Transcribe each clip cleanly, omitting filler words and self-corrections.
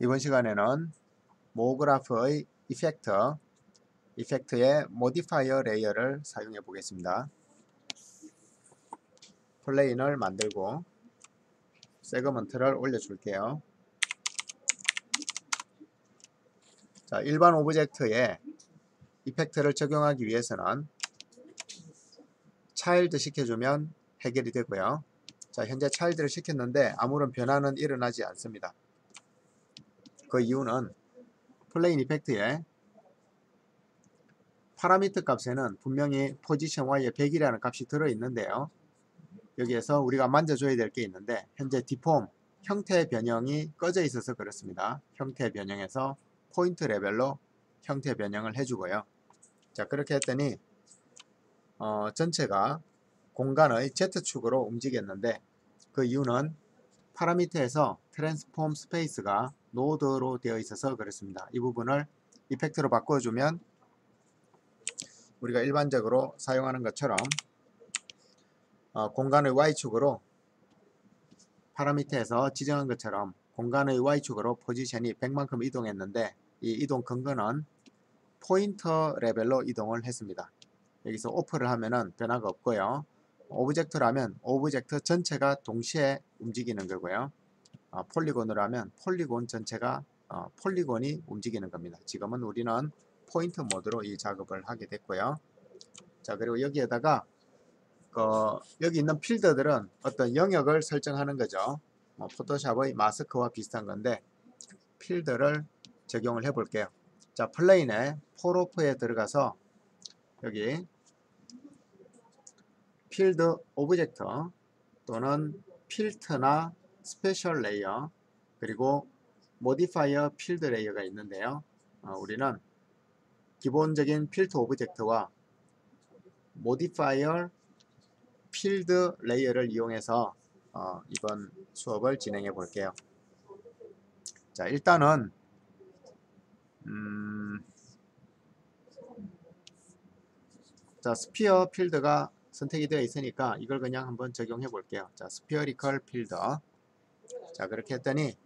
이번 시간에는 모그래프의 이펙트의 모디파이어 레이어를 사용해 보겠습니다. 플레인을 만들고 세그먼트를 올려줄게요. 자, 일반 오브젝트에 이펙트를 적용하기 위해서는 차일드 시켜주면 해결이 되고요. 자, 현재 차일드를 시켰는데 아무런 변화는 일어나지 않습니다. 그 이유는 플레인 이펙트에 파라미터 값에는 분명히 포지션 Y에 100이라는 값이 들어있는데요. 여기에서 우리가 만져줘야 될 게 있는데 현재 디폼 형태 변형이 꺼져 있어서 그렇습니다. 형태 변형에서 포인트 레벨로 형태 변형을 해주고요. 자, 그렇게 했더니 전체가 공간의 Z축으로 움직였는데 그 이유는 파라미터에서 트랜스폼 스페이스가 노드로 되어 있어서 그렇습니다. 이 부분을 이펙트로 바꿔주면 우리가 일반적으로 사용하는 것처럼 공간의 Y축으로 파라미터에서 지정한 것처럼 공간의 Y축으로 포지션이 100만큼 이동했는데 이 이동 근거는 포인터 레벨로 이동을 했습니다. 여기서 오프를 하면은 변화가 없고요. 오브젝트라면 오브젝트 전체가 동시에 움직이는 거고요. 폴리곤으로 하면 폴리곤 전체가 폴리곤이 움직이는 겁니다. 지금은 우리는 포인트 모드로 이 작업을 하게 됐고요. 자, 그리고 여기에다가 여기 있는 필드들은 어떤 영역을 설정하는 거죠. 포토샵의 마스크와 비슷한 건데 필드를 적용을 해 볼게요. 자, 플레인에 폴오프에 들어가서 여기 필드 오브젝트 또는 필터나 스페셜 레이어 그리고 모디파이어 필드 레이어가 있는데요. 우리는 기본적인 필터 오브젝트와 모디파이어 필드 레이어를 이용해서 이번 수업을 진행해 볼게요. 자, 일단은 자, 스피어 필드가 선택이 되어 있으니까 이걸 그냥 한번 적용해 볼게요. 자, 스피어리컬 필드. 자, 그렇게 했더니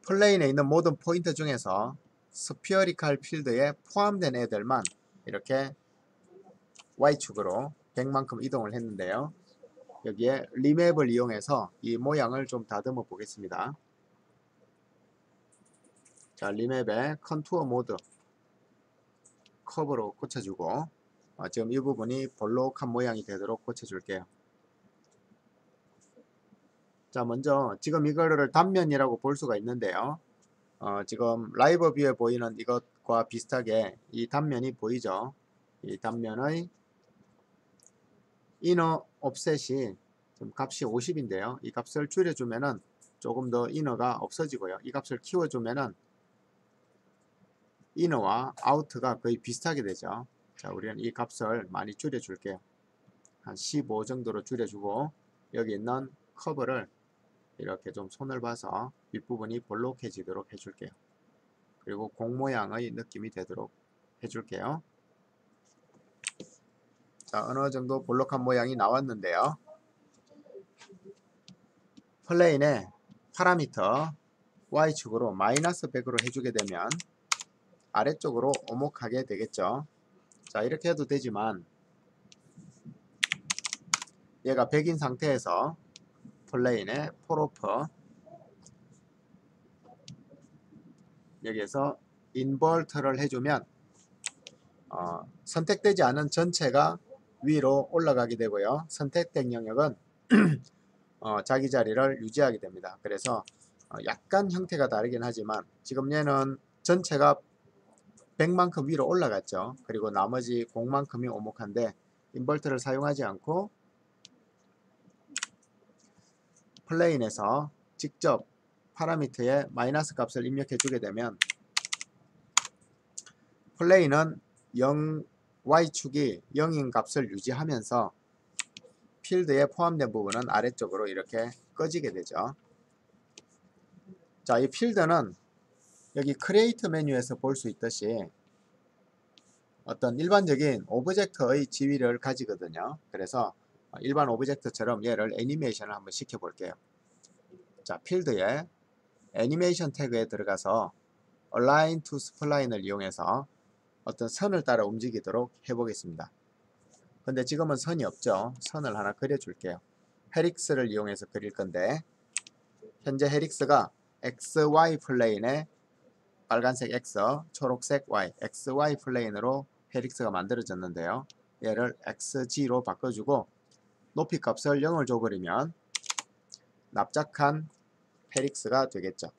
플레인에 있는 모든 포인트 중에서 스피어리컬 필드에 포함된 애들만 이렇게 Y축으로 100만큼 이동을 했는데요. 여기에 리맵을 이용해서 이 모양을 좀 다듬어 보겠습니다. 자, 리맵에 컨투어 모드 커브로 꽂혀주고 지금 이 부분이 볼록한 모양이 되도록 꽂혀줄게요. 자, 먼저 지금 이거를 단면이라고 볼 수가 있는데요. 지금 라이브 뷰에 보이는 이것과 비슷하게 이 단면이 보이죠. 이 단면의 이너 옵셋이 좀 값이 50인데요. 이 값을 줄여주면은 조금 더 이너가 없어지고요. 이 값을 키워주면은 이너와 아우트가 거의 비슷하게 되죠. 자, 우리는 이 값을 많이 줄여줄게요. 한 15 정도로 줄여주고 여기 있는 커브를 이렇게 좀 손을 봐서 윗부분이 볼록해지도록 해줄게요. 그리고 공 모양의 느낌이 되도록 해줄게요. 자, 어느 정도 볼록한 모양이 나왔는데요. 플레인에 파라미터 Y축으로 마이너스 100으로 해주게 되면 아래쪽으로 오목하게 되겠죠. 자, 이렇게 해도 되지만 얘가 100인 상태에서 플레인에 폴오프 여기에서 인버트를 해주면 선택되지 않은 전체가 위로 올라가게 되고요. 선택된 영역은 자기 자리를 유지하게 됩니다. 그래서 약간 형태가 다르긴 하지만 지금 얘는 전체가 100만큼 위로 올라갔죠. 그리고 나머지 공만큼이 오목한데 인버트를 사용하지 않고 플레인에서 직접 파라미터에 마이너스 값을 입력해 주게 되면 플레인은 Y축이 0인 값을 유지하면서 필드에 포함된 부분은 아래쪽으로 이렇게 꺼지게 되죠. 자, 이 필드는 여기 크리에이트 메뉴에서 볼 수 있듯이 어떤 일반적인 오브젝트의 지위를 가지거든요. 그래서 일반 오브젝트처럼 얘를 애니메이션을 한번 시켜 볼게요. 자, 필드에 애니메이션 태그에 들어가서 Align to Spline을 이용해서 어떤 선을 따라 움직이도록 해보겠습니다. 근데 지금은 선이 없죠. 선을 하나 그려줄게요. 헬릭스를 이용해서 그릴 건데 현재 헬릭스가 XY 플레인에 빨간색 X, 초록색 Y, XY 플레인으로 헬릭스가 만들어졌는데요. 얘를 XG로 바꿔주고 높이 값을 0을 줘버리면 납작한 헬릭스가 되겠죠.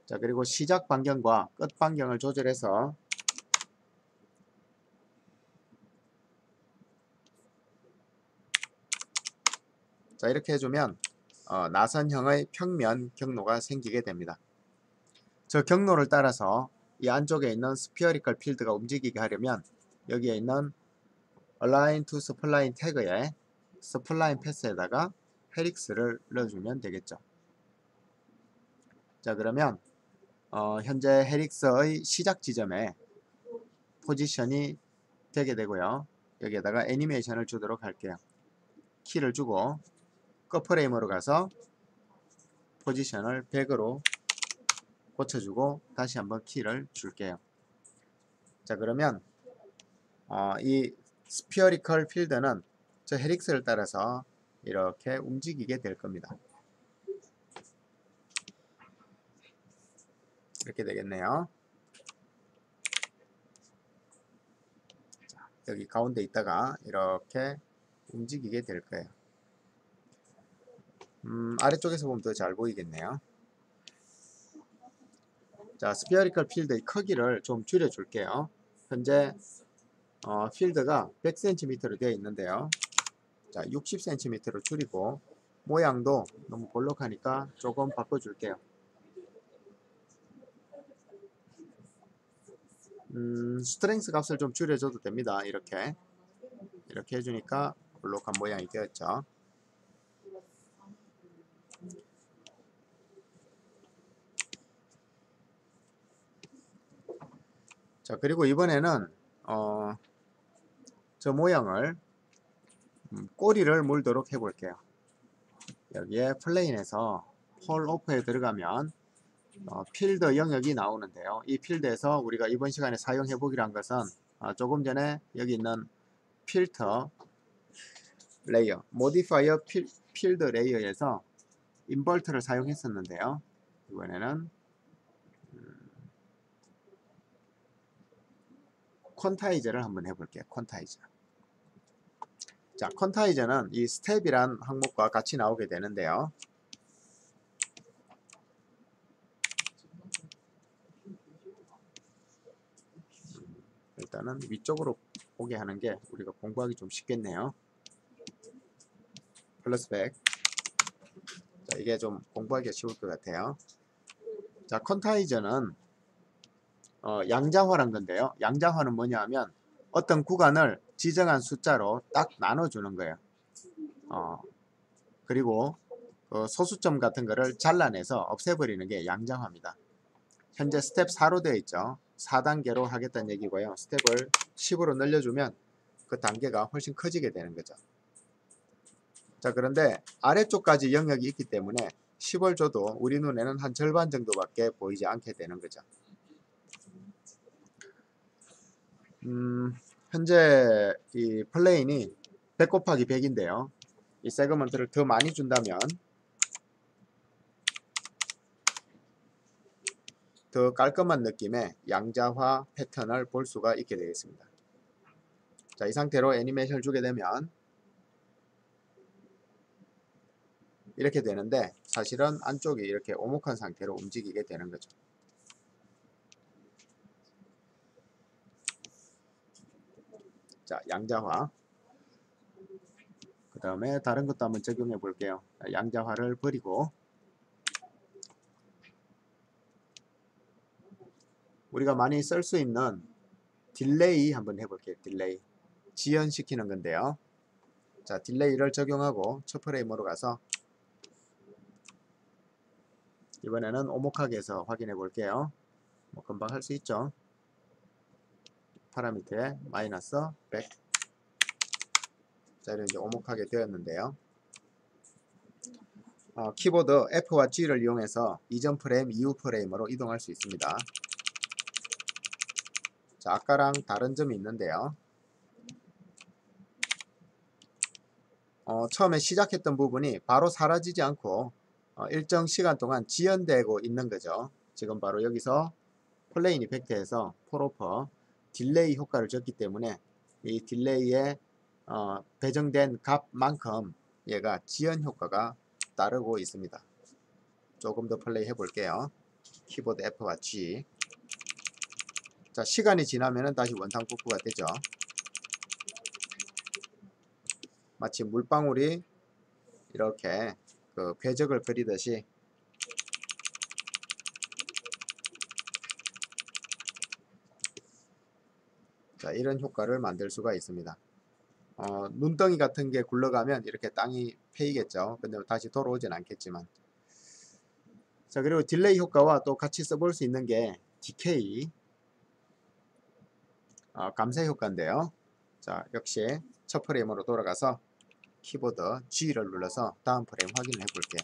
자, 그리고 시작 반경과 끝 반경을 조절해서 자, 이렇게 해주면 나선형의 평면 경로가 생기게 됩니다. 저 경로를 따라서 이 안쪽에 있는 스피어리컬 필드가 움직이게 하려면 여기에 있는 Align to Spline 태그에 스플라인 패스에다가 헬릭스를 넣어주면 되겠죠. 자, 그러면 현재 헬릭스의 시작 지점에 포지션이 되게 되고요. 여기에다가 애니메이션을 주도록 할게요. 키를 주고 끝 프레임으로 가서 포지션을 100으로 고쳐주고 다시 한번 키를 줄게요. 자, 그러면 이 스피어리컬 필드는 저 헬릭스를 따라서 이렇게 움직이게 될 겁니다. 이렇게 되겠네요. 자, 여기 가운데 있다가 이렇게 움직이게 될 거예요. 아래쪽에서 보면 더 잘 보이겠네요. 자, 스피어리컬 필드의 크기를 좀 줄여 줄게요. 현재 필드가 100cm로 되어 있는데요. 자, 60cm로 줄이고 모양도 너무 볼록하니까 조금 바꿔줄게요. 스트렝스 값을 좀 줄여줘도 됩니다. 이렇게 해주니까 볼록한 모양이 되었죠. 자, 그리고 이번에는 저 모양을 꼬리를 물도록 해볼게요. 여기에 플레인에서 폴 오프에 들어가면 필드 영역이 나오는데요. 이 필드에서 우리가 이번 시간에 사용해 보기로 한 것은 조금 전에 여기 있는 필터 레이어, 모디파이어 필드 레이어에서 인버트를 사용했었는데요. 이번에는 퀀타이저를 한번 해볼게요. 퀀타이저. 자, 퀀타이저는 이 스텝이란 항목과 같이 나오게 되는데요. 일단은 위쪽으로 오게 하는 게 우리가 공부하기 좀 쉽겠네요. 플러스 100. 자, 이게 좀 공부하기가 쉬울 것 같아요. 자, 퀀타이저는 양자화란 건데요. 양자화는 뭐냐 하면 어떤 구간을 지정한 숫자로 딱 나눠주는 거예요. 그리고 소수점 같은 거를 잘라내서 없애버리는 게 양자화입니다. 현재 스텝 4로 되어 있죠. 4단계로 하겠다는 얘기고요. 스텝을 10으로 늘려주면 그 단계가 훨씬 커지게 되는 거죠. 자, 그런데 아래쪽까지 영역이 있기 때문에 10을 줘도 우리 눈에는 한 절반 정도밖에 보이지 않게 되는 거죠. 현재 이 플레인이 100 곱하기 100인데요. 이 세그먼트를 더 많이 준다면 더 깔끔한 느낌의 양자화 패턴을 볼 수가 있게 되겠습니다. 자, 이 상태로 애니메이션을 주게 되면 이렇게 되는데 사실은 안쪽이 이렇게 오목한 상태로 움직이게 되는 거죠. 자, 양자화. 그 다음에 다른 것도 한번 적용해 볼게요. 양자화를 버리고 우리가 많이 쓸 수 있는 딜레이 한번 해볼게요. 딜레이. 지연시키는 건데요. 자, 딜레이를 적용하고 첫 프레임으로 가서 이번에는 오목하게 해서 확인해 볼게요. 뭐 금방 할 수 있죠. 파라미터에 마이너스 100. 자, 이렇게 이제 오목하게 되었는데요. 키보드 F와 G를 이용해서 이전 프레임, 이후 프레임으로 이동할 수 있습니다. 자, 아까랑 다른 점이 있는데요. 처음에 시작했던 부분이 바로 사라지지 않고 일정 시간 동안 지연되고 있는 거죠. 지금 바로 여기서 플레인 이펙트에서 폴오퍼 딜레이 효과를 줬기 때문에 이 딜레이에 배정된 값만큼 얘가 지연 효과가 따르고 있습니다. 조금 더 플레이 해 볼게요. 키보드 F와 G. 자, 시간이 지나면은 다시 원상복구가 되죠. 마치 물방울이 이렇게 그 궤적을 그리듯이 자, 이런 효과를 만들 수가 있습니다. 눈덩이 같은 게 굴러가면 이렇게 땅이 패이겠죠. 근데 다시 돌아오진 않겠지만. 자, 그리고 딜레이 효과와 또 같이 써볼 수 있는 게 디케이 감쇄 효과인데요. 자, 역시 첫 프레임으로 돌아가서 키보드 G를 눌러서 다음 프레임 확인을 해 볼게요.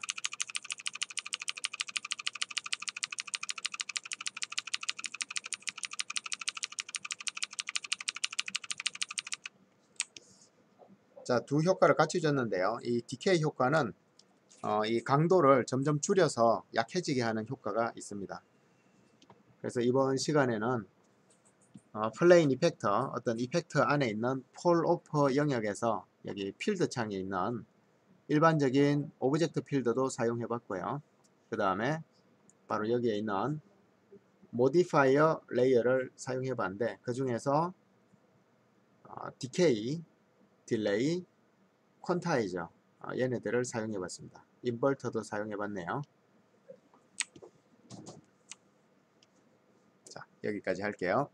자, 두 효과를 같이 줬는데요. 이 디케이 효과는 이 강도를 점점 줄여서 약해지게 하는 효과가 있습니다. 그래서 이번 시간에는 플레인 이펙터, 어떤 이펙터 안에 있는 폴 오퍼 영역에서 여기 필드 창에 있는 일반적인 오브젝트 필드도 사용해 봤고요. 그 다음에 바로 여기에 있는 모디파이어 레이어를 사용해 봤는데 그 중에서 디케이, 딜레이, 퀀타이저 얘네들을 사용해 봤습니다. 인버터도 사용해 봤네요. 자, 여기까지 할게요.